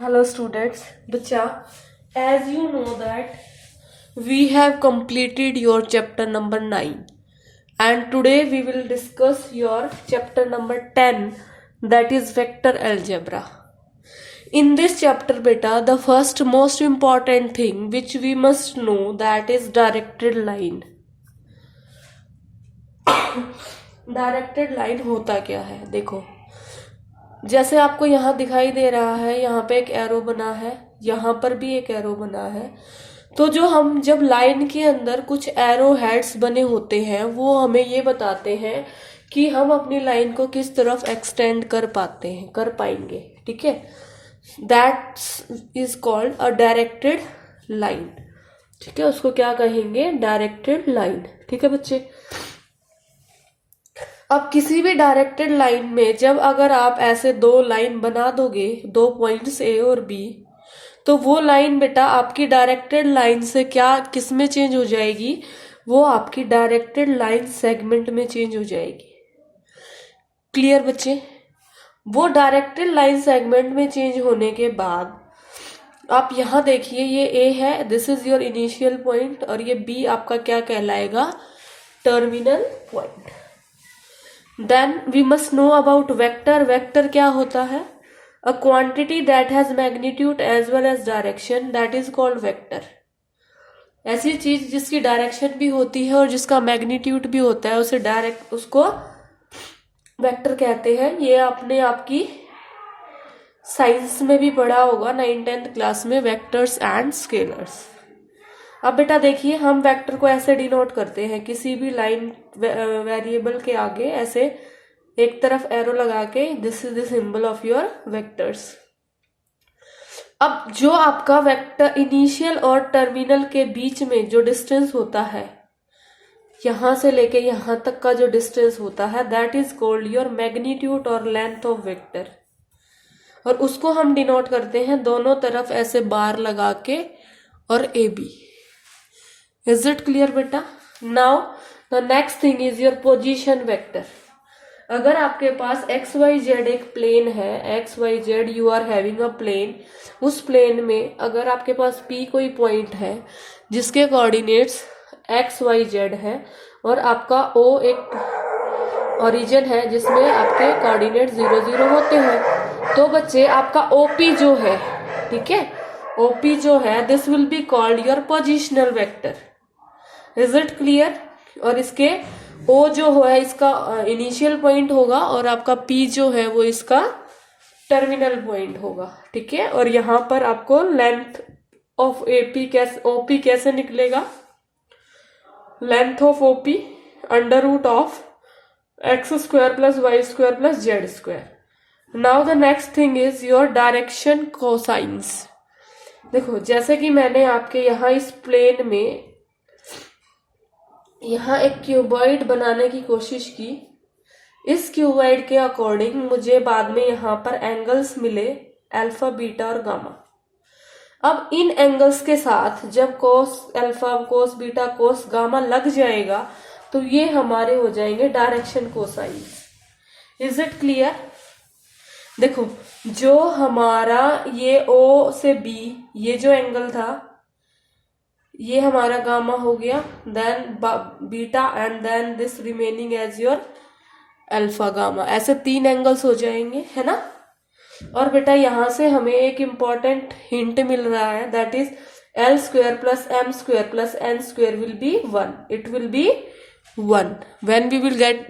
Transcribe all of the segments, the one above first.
Hello students, Bacha, as you know that we have completed your chapter number 9 and today we will discuss your chapter number 10, that is vector algebra. In this chapter beta, the first most important thing which we must know, that is directed line. Directed line होता क्या है, देखो जैसे आपको यहाँ दिखाई दे रहा है, यहाँ पे एक एरो बना है, यहाँ पर भी एक एरो बना है। तो जो हम जब लाइन के अंदर कुछ एरो हेड्स बने होते हैं वो हमें ये बताते हैं कि हम अपनी लाइन को किस तरफ एक्सटेंड कर पाएंगे, ठीक है। That is called a directed line, ठीक है। उसको क्या कहेंगे, डायरेक्टेड लाइन, ठीक है बच्चे। अब किसी भी डायरेक्टेड लाइन में जब अगर आप ऐसे दो लाइन बना दोगे, दो पॉइंट्स ए और बी, तो वो लाइन बेटा आपकी डायरेक्टेड लाइन से क्या किस में चेंज हो जाएगी, वो आपकी डायरेक्टेड लाइन सेगमेंट में चेंज हो जाएगी। क्लियर बच्चे। वो डायरेक्टेड लाइन सेगमेंट में चेंज होने के बाद आप यहाँ देखिए, ये ए है, this is your initial point, और ये बी आपका क्या कहलाएगा, terminal point. Then we must know about vector. Vector क्या होता है, a quantity that has magnitude as well as direction, that is called vector. ऐसी चीज जिसकी डायरेक्शन भी होती है और जिसका मैग्नीट्यूड भी होता है, उसको वेक्टर कहते हैं। ये आपने आपकी साइंस में भी पढ़ा होगा 9th-10th क्लास में, वेक्टर्स एंड स्केलर्स। अब बेटा देखिए, हम वेक्टर को ऐसे डिनोट करते हैं, किसी भी लाइन वेरिएबल के आगे ऐसे एक तरफ एरो लगा के, this is the symbol of your vectors. अब जो आपका वेक्टर इनिशियल और टर्मिनल के बीच में जो डिस्टेंस होता है, यहां से लेके यहां तक का जो डिस्टेंस होता है, that is called your magnitude और लेंथ ऑफ वेक्टर। और उसको हम डिनोट करते हैं दोनों तरफ ऐसे बार लगा के और A B. Is it clear बेटा। Now the next thing is your position vector. अगर आपके पास एक्स वाई जेड एक प्लेन है, X Y Z you are having a plane, उस प्लेन में अगर आपके पास पी कोई पॉइंट है जिसके कोऑर्डिनेट्स एक्स वाई जेड है, और आपका ओ एक ओरिजिन है जिसमें आपके कोऑर्डिनेट 0 0 होते हैं, तो बच्चे आपका ओपी जो है, ठीक है, ओपी जो है, this will be called your positional vector. Is it clear. और इसके ओ जो है इसका इनिशियल पॉइंट होगा और आपका पी जो है वो इसका टर्मिनल पॉइंट होगा, ठीक है। और यहां पर आपको लेंथ ऑफ ओपी कैसे निकलेगा, length of OP under root of X square plus Y square plus Z square. Now the next thing is your direction cosines. देखो जैसे कि मैंने आपके यहाँ इस प्लेन में यहाँ एक क्यूबॉइड बनाने की कोशिश की, इस क्यूबॉइड के अकॉर्डिंग मुझे बाद में यहाँ पर एंगल्स मिले, अल्फा बीटा और गामा। अब इन एंगल्स के साथ जब cos alpha cos beta cos gamma लग जाएगा तो ये हमारे हो जाएंगे direction cosines. Is it clear. देखो जो हमारा ये ओ से बी ये जो एंगल था, ये हमारा गामा हो गया, then beta and then this remaining as your alpha gamma. ऐसे 3 एंगल्स हो जाएंगे, है ना। और बेटा यहां से हमें एक इंपॉर्टेंट हिंट मिल रहा है, that is L square plus M square plus N square will be 1। It will be 1। When we will get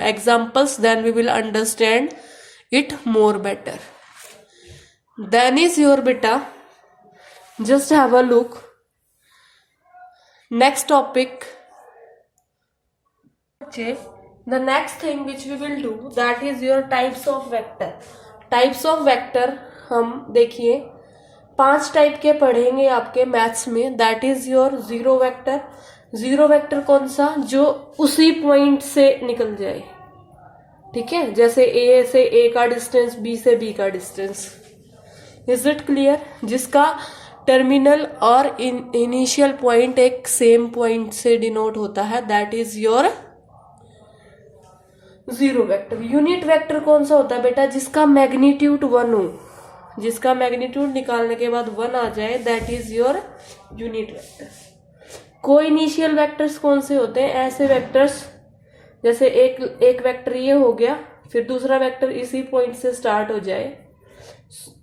examples then we will understand it more better. Then is your beta, just have a look. Next topic, the next thing which we will do, that is your types of vector. Types of vector हम देखिए 5 type के पढ़ेंगे आपके maths में, that is your zero vector. Zero vector कौन सा, जो उसी पॉइंट से निकल जाए, ठीक है, जैसे ए से ए का डिस्टेंस, बी से बी का डिस्टेंस। Is it clear. जिसका टर्मिनल और इनिशियल पॉइंट एक सेम पॉइंट से डिनोट होता है, that is your zero vector. Unit vector कौन सा होता है बेटा, जिसका मैग्नीट्यूड 1 हो, जिसका मैग्नीट्यूड निकालने के बाद 1 आ जाए, that is your unit vector. Coinitial vectors कौन से होते हैं? ऐसे वेक्टर्स जैसे एक वेक्टर ये हो गया, फिर दूसरा वेक्टर इसी पॉइंट से स्टार्ट हो जाए,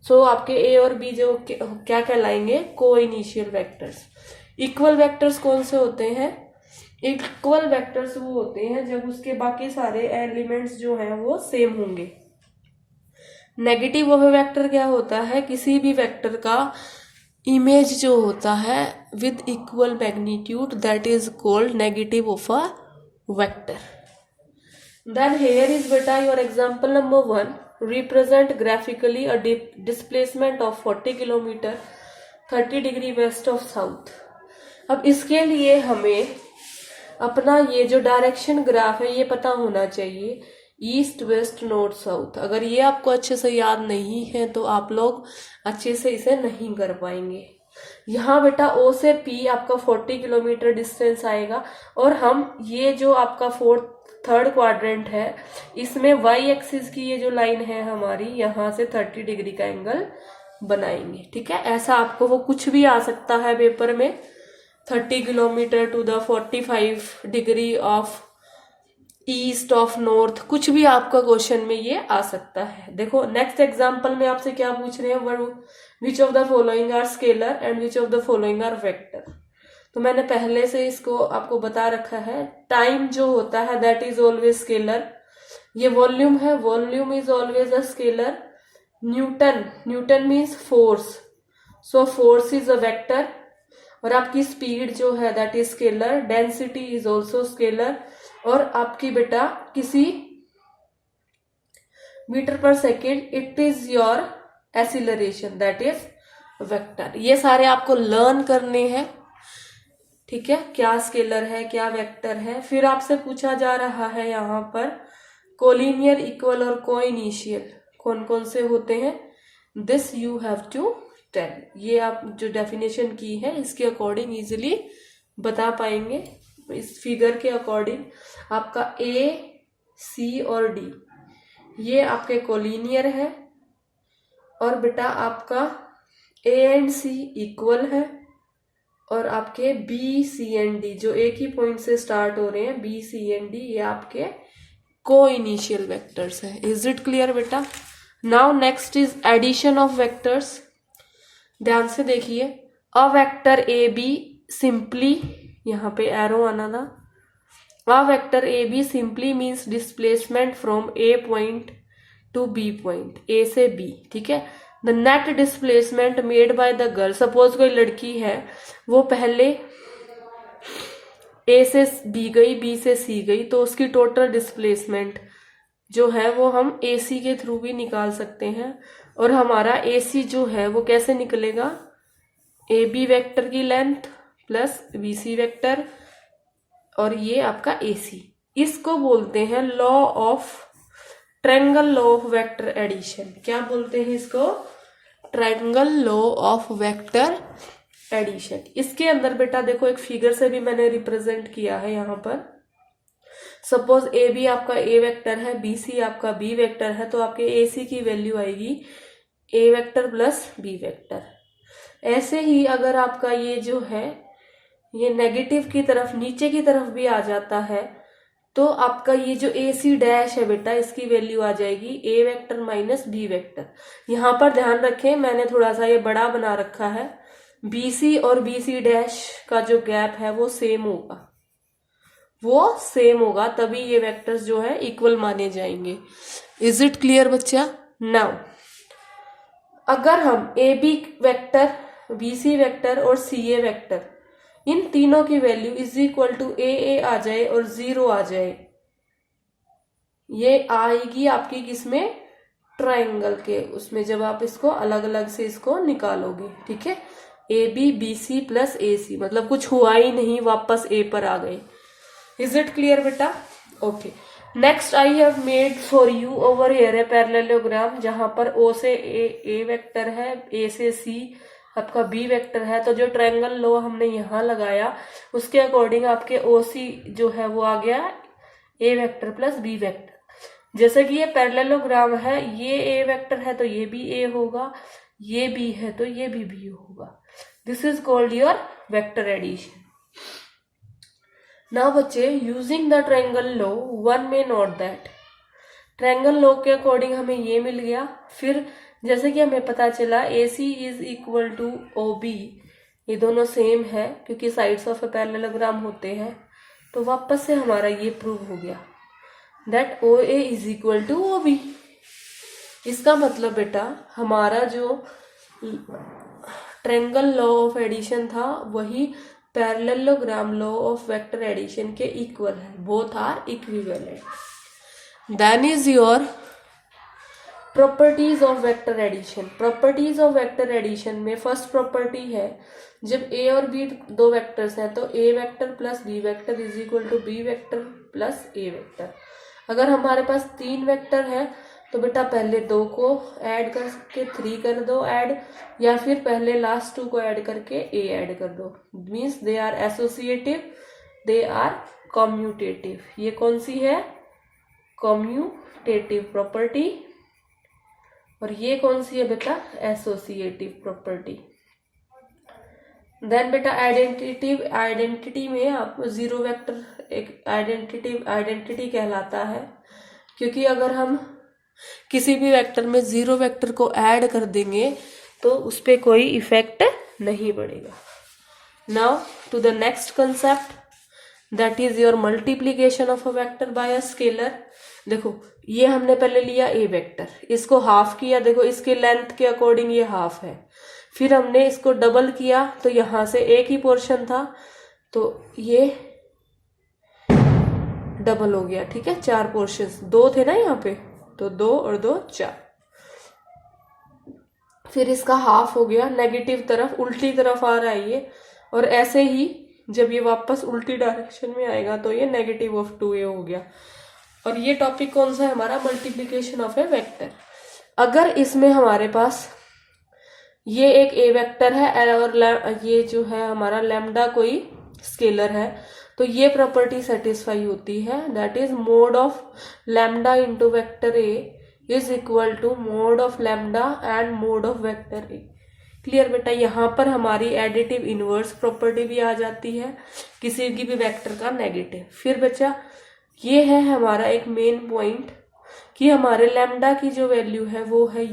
सो आपके ए और बी जो क्या कहलाएंगे? कोइनिशियल वेक्टर्स। इक्वल वेक्टर्स कौन से होते हैं? इक्वल वेक्टर्स वो होते हैं जब उसके बाकी सारे एलिमेंट्स जो हैं वो सेम होंगे। नेगेटिव वह वेक्टर क्या होता है? किसी भी वेक्टर का इमेज जो होता है with equal magnitude, that is called negative of a vector. Then here is बेटा your example number 1, represent graphically a displacement of 40 kilometre 30 degree west of south. अब इसके लिए हमें अपना ये जो डायरेक्शन ग्राफ है ये पता होना चाहिए, ईस्ट वेस्ट नॉर्थ साउथ। अगर ये आपको अच्छे से याद नहीं है तो आप लोग अच्छे से इसे नहीं कर पाएंगे। यहाँ बेटा ओ से पी आपका 40 किलोमीटर डिस्टेंस आएगा, और हम ये जो आपका थर्ड क्वाड्रेंट है इसमें वाई एक्सिस की ये जो लाइन है हमारी, यहाँ से 30 डिग्री का एंगल बनाएंगे। ठीक है, ऐसा आपको वो कुछ भी आ सकता है पेपर में, 30 kilometre to the 45 degree of east of north, कुछ भी आपका क्वेश्चन में ये आ सकता है। देखो नेक्स्ट एग्जांपल में आपसे क्या पूछ रहे हैं, which of the following are scalar and which of the following are vector. तो मैंने पहले से इसको आपको बता रखा है, टाइम जो होता है दैट इज ऑलवेज स्केलर। ये वॉल्यूम है, volume is always a scalar. Newton means force, so force is a vector. और आपकी स्पीड जो है that is scalar. Density is also scalar. और आपकी बेटा किसी मीटर पर second it is your acceleration, that is vector. ये सारे आपको लर्न करने हैं। ठीक है, क्या स्केलर है क्या वेक्टर है। फिर आपसे पूछा जा रहा है यहाँ पर कोलिनियर, इक्वल और कोइनिशियल कौन कौन से होते हैं, this you have to tell. ये आप जो डेफिनेशन की है इसके अकॉर्डिंग इजिली बता पाएंगे। इस फिगर के अकॉर्डिंग आपका ए, सी और डी ये आपके कोलिनियर है, और बेटा आपका ए एंड सी इक्वल है, और आपके बी, सी एंड डी जो एक ही पॉइंट से स्टार्ट हो रहे हैं, बी, सी एंड डी, ये आपके कोइनिशियल वेक्टर्स है। इज इट क्लियर बेटा? Now next is addition of vectors. ध्यान से देखिए, a vector A B simply, यहाँ पे एरो आना ना, a vector A B simply means displacement from A point to B point, A से बी। ठीक है, the net displacement made by the girl, suppose कोई लड़की है वो पहले ए से बी गई, बी से सी गई, तो उसकी टोटल डिस्प्लेसमेंट जो है वो हम ए सी के थ्रू भी निकाल सकते हैं। और हमारा ए सी जो है वो कैसे निकलेगा, ए बी वेक्टर की length plus B C vector, और ये आपका ए सी। इसको बोलते हैं law of triangle law of vector addition. क्या बोलते हैं इसको? Triangle law of vector addition. इसके अंदर बेटा देखो एक फिगर से भी मैंने रिप्रेजेंट किया है यहाँ पर। सपोज ए बी आपका ए वेक्टर है, बी सी आपका बी वेक्टर है, तो आपके ए सी की वैल्यू आएगी ए वेक्टर प्लस बी वेक्टर। ऐसे ही अगर आपका ये जो है ये नेगेटिव की तरफ, नीचे की तरफ भी आ जाता है, तो आपका ये जो ए सी डैश है बेटा इसकी वैल्यू आ जाएगी ए वेक्टर माइनस बी वेक्टर। यहाँ पर ध्यान रखें मैंने थोड़ा सा ये बड़ा बना रखा है, बी सी और बी सी डैश का जो गैप है वो सेम होगा, वो सेम होगा, तभी ये वेक्टर्स जो है इक्वल माने जाएंगे। इज इट क्लियर बच्चा? नाउ अगर हम A B vector, B C vector और सी ए वेक्टर इन तीनों की value is equal to A आ जाए और 0 आ जाए, ये आएगी आपकी किसमें? ट्रायंगल के उसमें, जब आप इसको अलग अलग से इसको निकालोगे। ठीक है, A B B C plus A C, मतलब कुछ हुआ ही नहीं, वापस ए पर आ गए। इज इट क्लियर बेटा? Okay, next I have made for you over here a parallelogram, जहां पर ओ से ए वेक्टर है, ए से सी आपका बी वेक्टर है, तो जो ट्रायंगल लॉ हमने यहाँ लगाया उसके अकॉर्डिंग आपके ओ सी जो है वो आ गया ए वेक्टर प्लस बी वेक्टर। जैसे कि ये पैरेललोग्राम है, ये ए वेक्टर है तो ये भी ए होगा, ये बी है तो ये भी बी होगा। This is called your vector addition. Now बच्चे, using the triangle law one में नोट दैट, ट्रायंगल लॉ के अकॉर्डिंग हमें ये मिल गया। फिर जैसे कि हमें पता चला A C is equal to O B, ये दोनों सेम है क्योंकि साइड्स ऑफ ए पैरेललोग्राम होते हैं, तो वापस से हमारा ये प्रूव हो गया that O A is equal to O B. इसका मतलब बेटा हमारा जो ट्रायंगल लॉ ऑफ एडिशन था वही parallelogram law of vector addition के इक्वल है, both are equivalent. Then is your properties of vector addition. Properties of vector addition में फर्स्ट प्रॉपर्टी है, जब ए और बी दो वेक्टर्स हैं तो A vector plus B vector is equal to B vector plus A vector. अगर हमारे पास 3 vector है तो बेटा पहले 2 को ऐड करके 3 कर दो ऐड, या फिर पहले लास्ट 2 को ऐड करके ए ऐड कर दो। Means they are associative, they are commutative. ये कौन सी है? Commutative property. और ये कौन सी है बेटा? Associative property. देन बेटा आइडेंटिटी में आपको जीरो वेक्टर एक आइडेंटिटी कहलाता है, क्योंकि अगर हम किसी भी वेक्टर में जीरो वेक्टर को ऐड कर देंगे तो उस पर कोई इफेक्ट नहीं पड़ेगा। Now to the next concept, that is your multiplication of a vector by a scalar. देखो ये हमने पहले लिया ए वेक्टर, इसको हाफ किया, देखो इसके लेंथ के अकॉर्डिंग ये हाफ है। फिर हमने इसको डबल किया तो यहां से एक ही पोर्शन था तो ये डबल हो गया, ठीक है। 4 पोर्शंस, 2 थे ना यहाँ पे, तो 2 और 2 4। फिर इसका हाफ हो गया, नेगेटिव तरफ उल्टी तरफ आ रहा है ये, और ऐसे ही जब ये वापस उल्टी डायरेक्शन में आएगा तो ये नेगेटिव ऑफ 2a हो गया। और ये टॉपिक कौन सा है हमारा? Multiplication of A vector. अगर इसमें हमारे पास ये एक ए वेक्टर है और ये जो है हमारा लैम्डा कोई स्केलर है, तो ये प्रॉपर्टी सेटिस्फाई होती है, that is mod of lambda into vector A is equal to mod of lambda and mod of vector A. Clear बेटा? यहाँ पर हमारी एडिटिव इनवर्स प्रॉपर्टी भी आ जाती है किसी की भी वेक्टर का नेगेटिव। फिर बच्चा ये है हमारा एक मेन पॉइंट कि हमारे लैम्डा की जो वैल्यू है वो है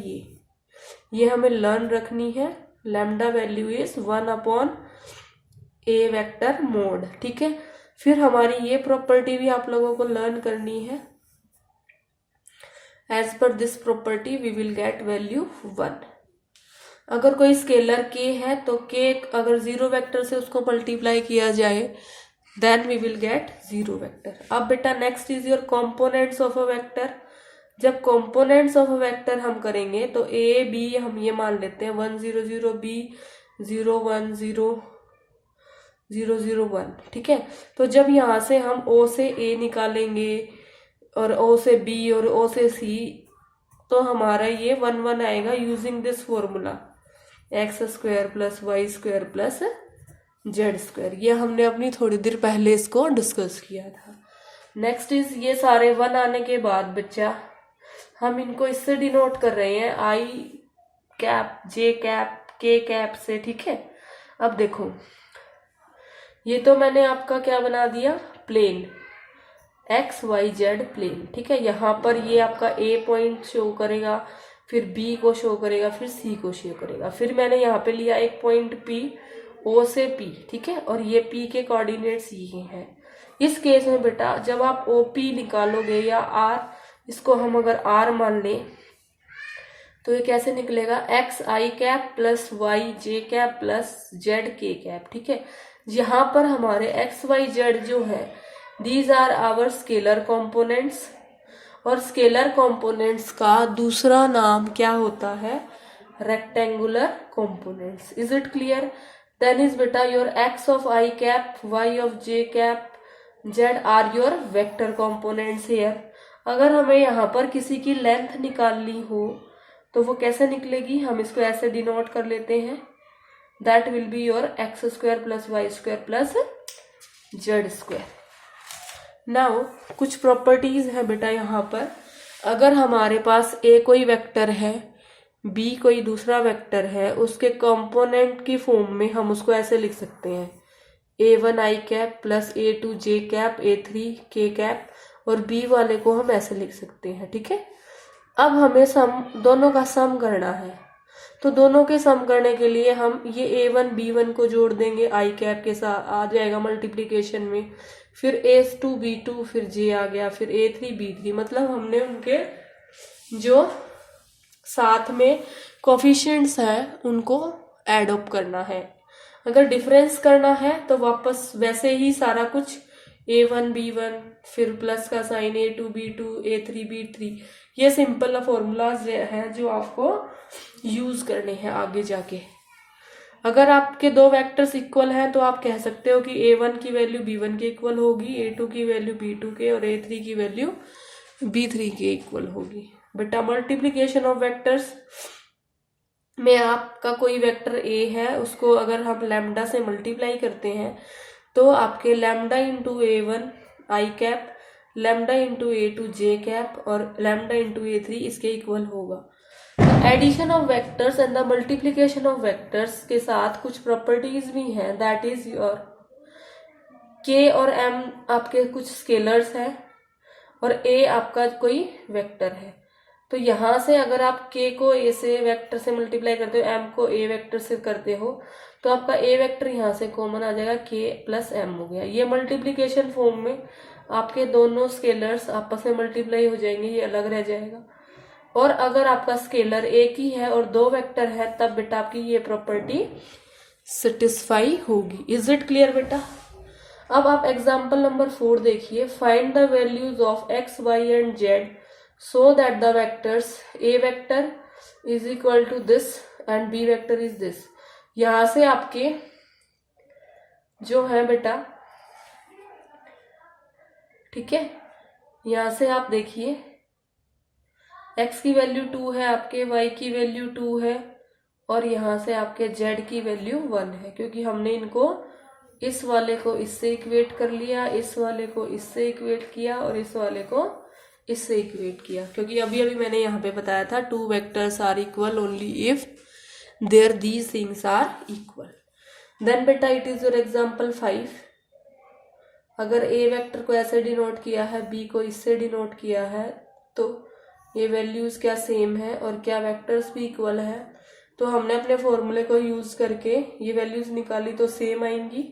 ये हमें लर्न रखनी है। Lambda value is 1/a vector mode, ठीक है। फिर हमारी ये प्रॉपर्टी भी आप लोगों को लर्न करनी है। एज पर this property we will get value 1। अगर कोई स्केलर k है तो k अगर 0 वेक्टर से उसको मल्टीप्लाई किया जाए then we will get 0 vector. अब बेटा next is your components of a vector. जब कंपोनेंट्स ऑफ अ वेक्टर हम करेंगे तो a b हम ये मान लेते हैं 1 0 0 b 0 1 0 0 0 1, ठीक है। तो जब यहाँ से हम o से a निकालेंगे और o से b और o से c, तो हमारा ये 1 1 आएगा using this formula x² + y² + z²। ये हमने अपनी थोड़ी देर पहले इसको डिस्कस किया था। नेक्स्ट इज ये सारे 1 आने के बाद बच्चा हम इनको इससे डिनोट कर रहे हैं i cap j cap k cap से, ठीक है। अब देखो ये तो मैंने आपका क्या बना दिया? Plane x y z plane, ठीक है। यहाँ पर ये आपका a पॉइंट शो करेगा, फिर b को शो करेगा, फिर c को शो करेगा। फिर मैंने यहाँ पे लिया एक पॉइंट p, o से p, ठीक है, और ये p के कोऑर्डिनेट्स ये हैं। इस केस में बेटा जब आप OP निकालोगे या r, इसको हम अगर r मान लें तो ये कैसे निकलेगा? x i cap plus y j cap plus z k cap, ठीक है। यहाँ पर हमारे x y z जो है these are our scalar components, और स्केलर कंपोनेंट्स का दूसरा नाम क्या होता है? Rectangular components. Is it clear? Then is बेटा your x of i cap, y of j cap, z are your vector components here. अगर हमें यहाँ पर किसी की लेंथ निकालनी हो तो वो कैसे निकलेगी? हम इसको ऐसे डिनोट कर लेते हैं, that will be your x² + y² + z²। Now कुछ प्रॉपर्टीज है बेटा यहाँ पर अगर हमारे पास ए कोई वेक्टर है, बी कोई दूसरा वेक्टर है, उसके कंपोनेंट की फॉर्म में हम उसको ऐसे लिख सकते हैं A1 i cap plus A2 j cap A3 k cap, और बी वाले को हम ऐसे लिख सकते हैं। ठीक है, अब हमें दोनों का सम करना है। तो दोनों के सम करने के लिए हम ये A1 B1 को जोड़ देंगे i कैप के साथ, आ जाएगा मल्टीप्लीकेशन में, फिर A2 B2, फिर J आ गया, फिर A3 B3। मतलब हमने उनके जो साथ में कोफिशिएंट्स हैं उनको ऐड अप करना है। अगर डिफरेंस करना है तो वापस वैसे ही सारा कुछ A1 B1 फिर प्लस का sign A2 B2 A3 B3, ये सिंपल फॉर्मूलाज हैं जो आपको यूज करने हैं आगे जाके। अगर आपके दो वेक्टर्स इक्वल हैं तो आप कह सकते हो कि A1 की वैल्यू B1 के इक्वल होगी, A2 की वैल्यू B2 के, और A3 की वैल्यू B3 के इक्वल होगी। बेटा मल्टीप्लीकेशन ऑफ वेक्टर्स में आपका कोई वेक्टर ए है, उसको अगर हम लैम्डा से मल्टीप्लाई करते हैं तो आपके lambda into A1 i cap, lambda into A2 j cap, और लैम्डा इंटू A3 इसके इक्वल होगा। Addition of vectors and the multiplication of vectors के साथ कुछ प्रॉपर्टीज भी हैं, दैट इज योर k और m आपके कुछ स्केलर्स हैं और a आपका कोई वेक्टर है। तो यहाँ से अगर आप k को a से वेक्टर से मल्टीप्लाई करते हो, m को a वेक्टर से करते हो, तो आपका a वेक्टर यहाँ से कॉमन आ जाएगा, k प्लस m हो गया। ये मल्टीप्लीकेशन फॉर्म में आपके दोनों स्केलर्स आपस में मल्टीप्लाई हो जाएंगे, ये अलग रह जाएगा। और अगर आपका स्केलर एक ही है और दो वेक्टर है, तब बेटा आपकी ये प्रॉपर्टी सेटिस्फाई होगी। इज इट क्लियर बेटा? अब आप एग्जाम्पल नंबर 4 देखिए। Find the values of x, y and z so that the vectors a vector is equal to this and b vector is this. यहां से आपके जो है बेटा, ठीक है, यहां से आप देखिए x की वैल्यू 2 है आपके, y की वैल्यू 2 है, और यहां से आपके z की वैल्यू 1 है, क्योंकि हमने इनको इस वाले को इससे इक्वेट कर लिया, इस वाले को इससे इक्वेट किया, और इस वाले को इससे इक्वेट किया। क्योंकि अभी अभी मैंने यहाँ पे बताया था two vectors are equal only if their these things are equal. Then बेटा इट इज योर एग्जाम्पल 5। अगर a वेक्टर को ऐसे डिनोट किया है, b को इससे डिनोट किया है, तो ये वैल्यूज क्या सेम है और क्या वेक्टर्स भी इक्वल है, तो हमने अपने फॉर्मूले को यूज करके ये वैल्यूज निकाली तो सेम आएंगी।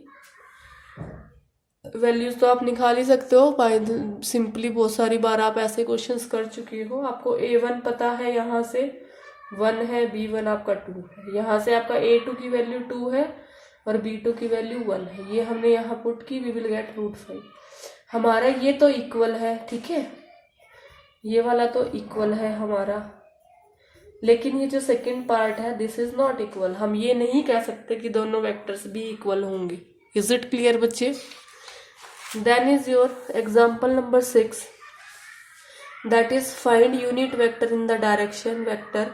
वैल्यूज तो आप निकाल ही सकते हो बाय सिंपली, बहुत सारी बार आप ऐसे क्वेश्चंस कर चुके हो। आपको A1 पता है, यहाँ से 1 है, B1 आपका 2 है, यहाँ से आपका A2 की वैल्यू 2 है और B2 की वैल्यू 1 है। ये हमने यहाँ पुट की, वी विल गेट √5। हमारा ये तो इक्वल है, ठीक है, ये वाला तो इक्वल है हमारा, लेकिन ये जो सेकंड पार्ट है दिस इज नॉट इक्वल। हम ये नहीं कह सकते कि दोनों वेक्टर्स भी इक्वल होंगे। इज इट क्लियर बच्चे? Then is your example number 6, that is find unit vector in the direction vector.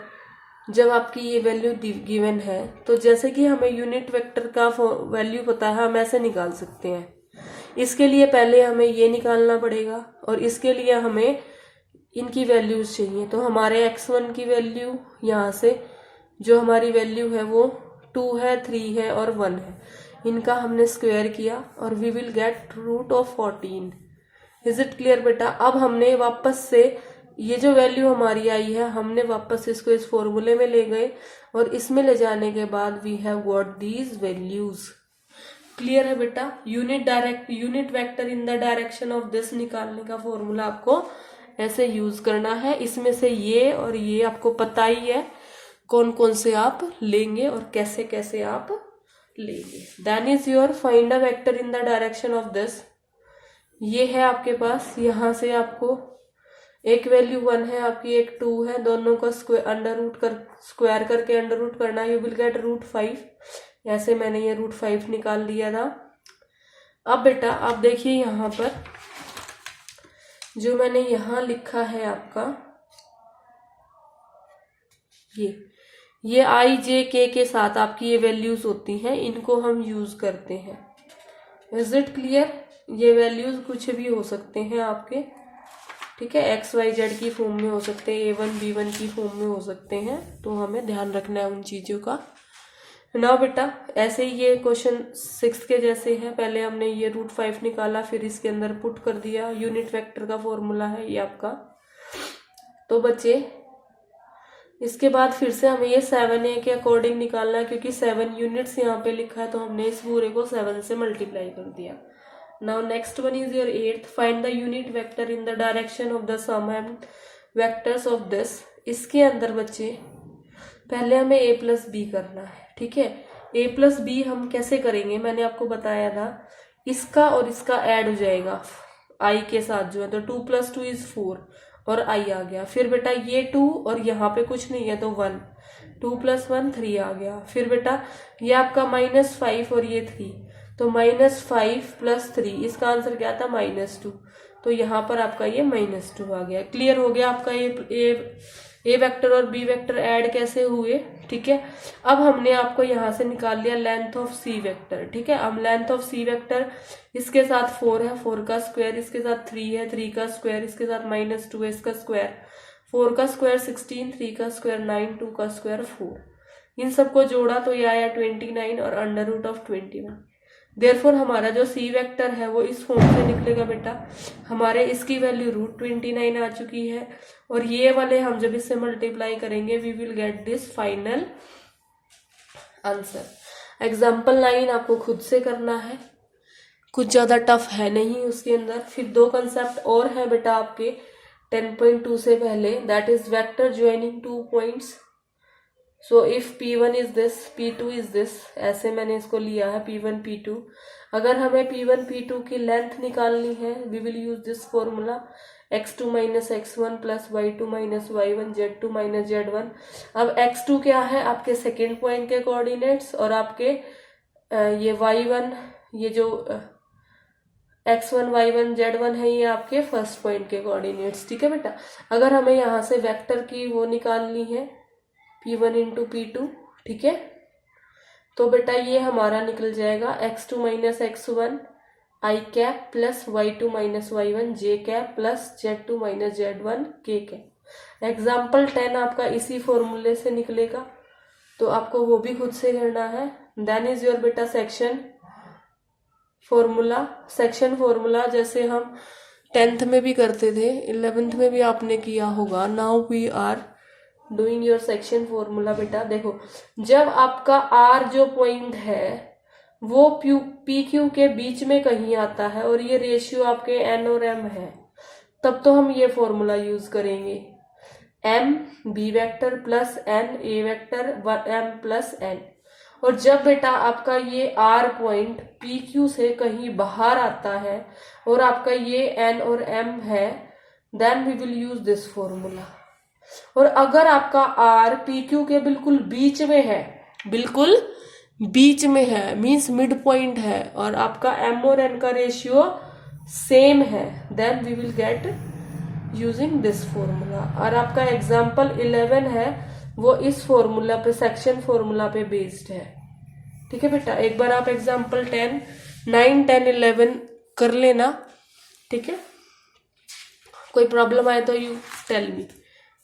जब आपकी ये वैल्यू गिवन है, तो जैसे कि हमें यूनिट वेक्टर का वैल्यू पता है, हम ऐसे निकाल सकते हैं। इसके लिए पहले हमें ये निकालना पड़ेगा और इसके लिए हमें इनकी वैल्यूज चाहिए। तो हमारे x1 की वैल्यू यहाँ से जो हमारी वैल्यू है वो 2 है, 3 है और 1 है, इनका हमने स्क्वायर किया और we will get √14। Is it clear बेटा? अब हमने वापस से ये जो वैल्यू हमारी आई है, हमने वापस इसको इस फॉर्मूले में ले गए और इसमें ले जाने के बाद we have got these values. Clear है बेटा? Unit vector in the direction of this निकालने का फॉर्मूला आपको ऐसे यूज करना है। इसमें से ये और ये आपको पता ही है कौन कौन से आप लेंगे और कैसे कैसे आप लेंगे। Then is your find a vector in the direction of this. ये है आपके पास, यहाँ से आपको एक वैल्यू 1 है आपकी, एक 2 है, दोनों का स्क्वायर करके अंडर रूट करना, यू विल गेट √5। ऐसे मैंने ये √5 निकाल लिया था। अब बेटा आप देखिए यहाँ पर जो मैंने यहाँ लिखा है आपका, ये i j k के साथ आपकी ये वैल्यूज होती हैं, इनको हम यूज करते हैं। Is it clear? ये वैल्यूज कुछ भी हो सकते हैं आपके। ठीक है, एक्स वाई जेड की फॉर्म में हो सकते हैं, A1 B1 की फॉर्म में हो सकते हैं, तो हमें ध्यान रखना है उन चीज़ों का ना बेटा। ऐसे ही ये क्वेश्चन 6 के जैसे है, पहले हमने ये √5 निकाला, फिर इसके अंदर पुट कर दिया, यूनिट वेक्टर का फॉर्मूला है ये आपका। तो बच्चे इसके बाद फिर से हमें ये 7A के अकॉर्डिंग निकालना है, क्योंकि 7 यूनिट्स यहाँ पे लिखा है, तो हमने इस पूरे को 7 से मल्टीप्लाई कर दिया। Now next one is your 8th, find the unit vector in the direction of the sum and vectors of this. इसके अंदर बच्चे पहले हमें a प्लस बी करना है, ठीक है। a प्लस बी हम कैसे करेंगे, मैंने आपको बताया था, इसका और इसका ऐड हो जाएगा i के साथ जो है, तो 2 + 2 = 4 और i आ गया। फिर बेटा ये 2 और यहाँ पे कुछ नहीं है तो 1, 2 + 1 3 आ गया। फिर बेटा ये आपका -5 और ये 3, तो -5 + 3, इसका आंसर क्या था -2, तो यहाँ पर आपका ये -2 आ गया। क्लियर हो गया आपका ए वेक्टर और बी वेक्टर ऐड कैसे हुए, ठीक है। अब हमने आपको यहाँ से निकाल लिया लेंथ ऑफ सी वेक्टर, ठीक है। अब लेंथ ऑफ सी वेक्टर, इसके साथ 4 है, 4 का स्क्वायर, इसके साथ 3 है, 3 का स्क्वायर, इसके साथ -2 है, इसका स्क्वायर, 4 का स्क्वायर 16, 3 का स्क्वायर 9, 2 का स्क्वायर 4, इन सबको जोड़ा तो ये आया 29 और √21। देयरफॉर हमारा जो सी वेक्टर है वो इस फॉर्म से निकलेगा बेटा। हमारे इसकी वैल्यू √29 आ चुकी है, और ये वाले हम जब इससे मल्टीप्लाई करेंगे we will get this final answer. Example 9 आपको खुद से करना है, कुछ ज्यादा टफ है नहीं उसके अंदर। फिर 2 कंसेप्ट और है बेटा आपके 10.2 से पहले, that is vector joining 2 points. So if P1 is this, P2 is this, ऐसे मैंने इसको लिया है P1 P2। अगर हमें P1 P2 की लेंथ निकालनी है we will use this formula, x2 - x1 + y2 - y1 z2 - z1। अब x2 क्या है, आपके सेकेंड पॉइंट के कोऑर्डिनेट्स, और आपके ये y1, ये जो x1 y1 z1 है, ये आपके फर्स्ट पॉइंट के कोऑर्डिनेट्स, ठीक है बेटा। अगर हमें यहाँ से वेक्टर की वो निकालनी है P1 × P2, ठीक है, तो बेटा ये हमारा निकल जाएगा x2 - x1 i cap plus y2 - y1 j cap plus z2 - z1 k cap. Example 10 आपका इसी फॉर्मूले से निकलेगा, तो आपको वो भी खुद से करना है। देन इज योर बेटा सेक्शन फॉर्मूला, जैसे हम 10th में भी करते थे, 11th में भी आपने किया होगा। Now we are doing your section formula. बेटा देखो, जब आपका R जो पॉइंट है वो PQ के बीच में कहीं आता है, और ये रेशियो आपके N और M है, तब तो हम ये फॉर्मूला यूज करेंगे, M B vector plus N A vector M + N। और जब बेटा आपका ये R पॉइंट PQ से कहीं बाहर आता है और आपका ये N और M है, then we will use this formula. और अगर आपका R PQ के बिल्कुल बीच में है, मींस मिड पॉइंट है, और आपका M और N का रेशियो सेम है, then we will get using this formula. और आपका एग्जाम्पल 11 है वो इस फॉर्मूला पे, सेक्शन फॉर्मूला पे बेस्ड है, ठीक है बेटा। एक बार आप एग्जाम्पल 10, 9, 10, 11 कर लेना, ठीक है। कोई प्रॉब्लम आए तो you tell me.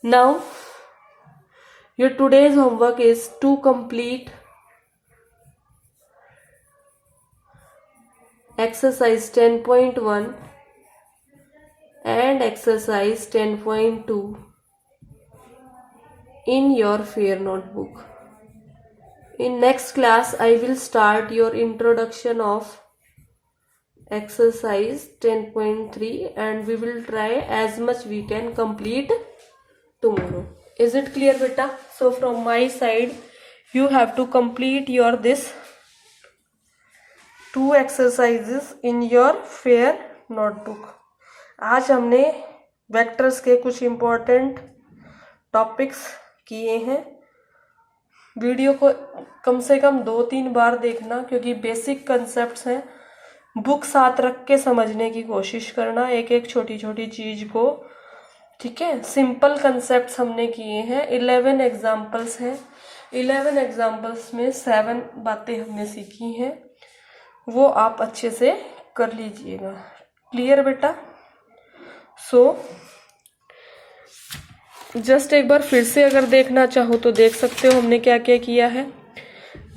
Now, your today's homework is to complete exercise 10.1 and exercise 10.2 in your fair notebook. In next class, I will start your introduction of exercise 10.3 and we will try as much we can complete tomorrow. Is it clear beta? So from my side you have to complete your this 2 exercises in your fair notebook. आज हमने vectors के कुछ important topics किए हैं। Video को कम से कम 2-3 बार देखना, क्योंकि बेसिक कंसेप्ट्स हैं, बुक साथ रख के समझने की कोशिश करना एक एक छोटी छोटी चीज को, ठीक है। सिंपल कंसेप्ट्स हमने किए हैं, 11 एग्जाम्पल्स हैं, 11 एग्जाम्पल्स में 7 बातें हमने सीखी हैं, वो आप अच्छे से कर लीजिएगा। क्लियर बेटा? सो जस्ट एक बार फिर से अगर देखना चाहो तो देख सकते हो हमने क्या क्या किया है।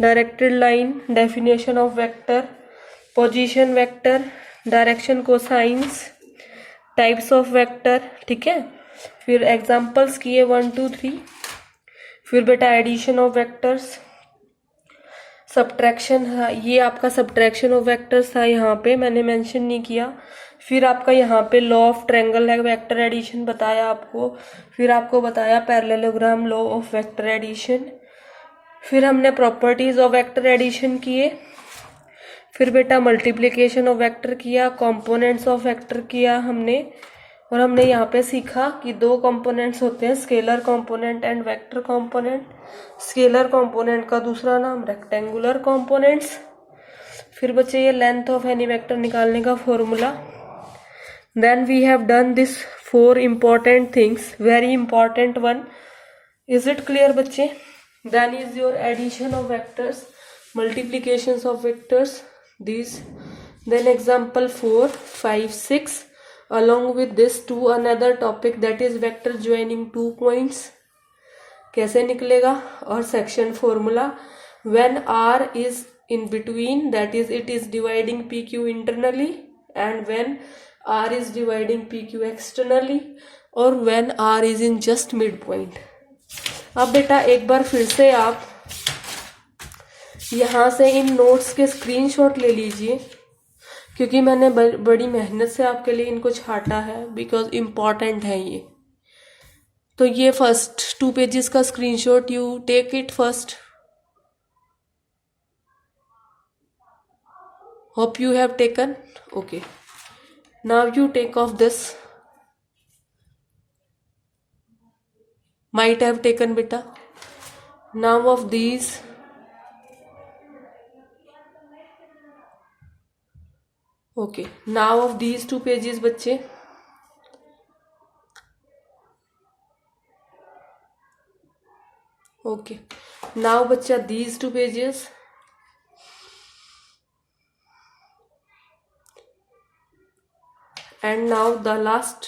Directed line, definition of vector, position vector, direction cosines, types of vector, ठीक है। फिर एग्जांपल्स किए 1 2 3। फिर बेटा एडिशन ऑफ वेक्टर्स, सब्ट्रैक्शन, ये आपका सब्ट्रैक्शन ऑफ वेक्टर्स था, यहाँ पे मैंने मेंशन नहीं किया। फिर आपका यहाँ पे लॉ ऑफ ट्रायंगल है, वेक्टर एडिशन बताया आपको। फिर आपको बताया parallelogram, law of vector addition. फिर हमने प्रॉपर्टीज ऑफ वेक्टर एडिशन किए। फिर बेटा मल्टीप्लिकेशन ऑफ वेक्टर किया, कंपोनेंट्स ऑफ वेक्टर किया हमने। और हमने यहाँ पे सीखा कि दो कंपोनेंट्स होते हैं, scalar component and vector component. Scalar component का दूसरा नाम रेक्टेंगुलर कंपोनेंट्स। फिर बच्चे ये लेंथ ऑफ एनी वेक्टर निकालने का formula. Then we have done this 4 important things, very important one. Is it clear बच्चे? Then is your addition of vectors, multiplications of vectors, these. Then example 4 5 6, along with this to another topic, that is vector joining 2 points, कैसे निकलेगा। और section formula, when r is in between, that is it is dividing pq internally, and when r is dividing pq externally, और when r is in just midpoint। अब बेटा एक बार फिर से आप यहाँ से इन नोट्स के स्क्रीनशॉट ले लीजिए, क्योंकि मैंने बड़ी मेहनत से आपके लिए इनको छाटा है, बिकॉज इम्पॉर्टेंट है ये। तो ये फर्स्ट 2 पेजेस का screenshot, you take it first. Hope you have taken. Okay, now you take of this, might have taken बेटा। Now of these, okay, now of these 2 pages बच्चे। ओके, नाउ बच्चा these 2 pages, and now the last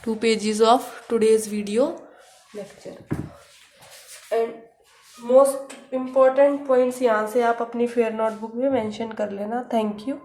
2 pages of today's video lecture, and most important points यहाँ से आप अपनी fair notebook में mention कर लेना। Thank you.